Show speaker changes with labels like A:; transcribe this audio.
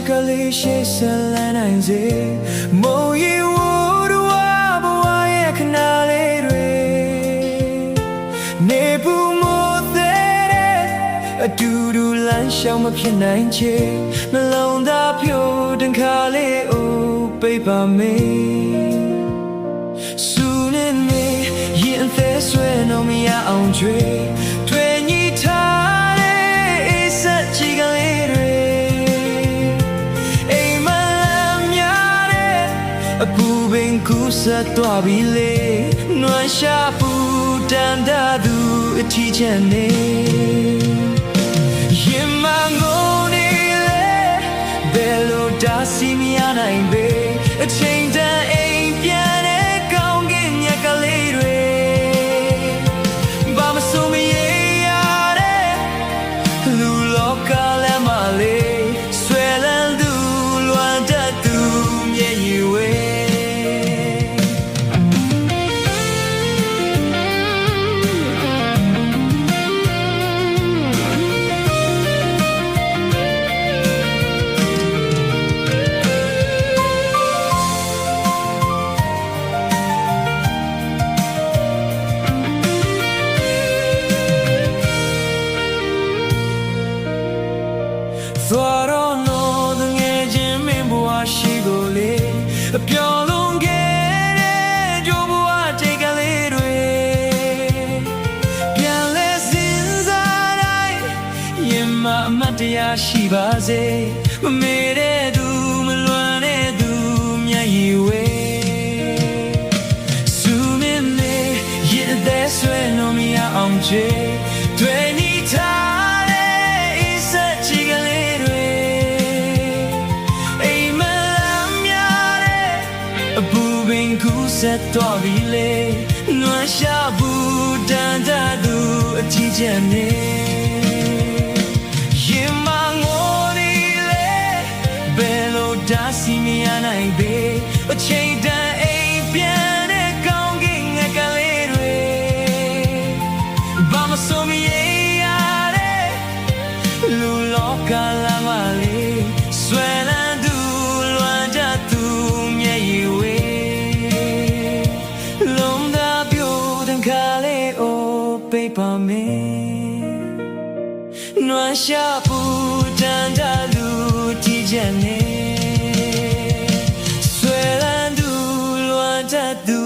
A: ကလေးရှိဆက်လန်းနိုင်စေမုံရီဝူတို့ဘဝရဲ့ခဏလေးတွေနေပူမို့တဲ့အတူတူလမ်းလျှောက်မဖြစ်နိုင်ချေနှလုံးသားဖြိုးတန်ခါလေးအိုပိတ်ပါမေစူနေနေရင်သေးဆွဲတော့မရအောင်ကြွေတွေညီထားတဲ့စက်ချီကလေးတွေအိမ်မလမ်းများတဲ့အပူပင်ကူးဆက်သွားပြီလေနွမ်းရှာပူတန်တာသူအထီးချက်နေရင်မငုံနေလေဘယ်လိုဒါစီမရနိုင်ပေအချိန်တန်အိမ်ပြန်တဲ့ကောင်းကင်မြတ်ကလေးတွေဘာမဆိုမရရတဲ့လူလောကလမ်းမလေးဆွဲလန်းသူလွမ်းတတ်သူမျက်ရည်ဝဲသွားတော့လို့တငယ်ချင်းမင်းဘဝရှိကိုလေပျော်လွန်ခဲ့တဲ့ကြိုးဘဝတိတ်ကလေးတွေပြန်လဲစဉ်းစားတိုင်းရင်မအမတ်တရားရှိပါစေမမေ့တဲ့သူမလွမ်းတဲ့သူမျက်ရည်ဝဲစူမင်းနေရင်သက်ဆွဲလို့မရအောင်ချေတွေနီထားကူးဆက်သွားပြီလေနွမ်းရှာဘူးတန်တာသူအထီးချက်နေရင်မငိုနေလေဘယ်လိုဒါစီမရနိုင်ပေအချိန်တန်အိမ်ပြန်တဲ့ကောင်းကင်ငယ်ကလေးတွေဘာမဆိုမရရတဲ့လူလောကလမ်းမလေးဆွဲလန်းသူလွမ်းတတ်သူမျက်ရည်ဝဲပိတ်ပါမေနွမ်းရှာပူတန်တာလူတီးချက်နေဆွဲလန်းသူလွမ်းတတ်သူ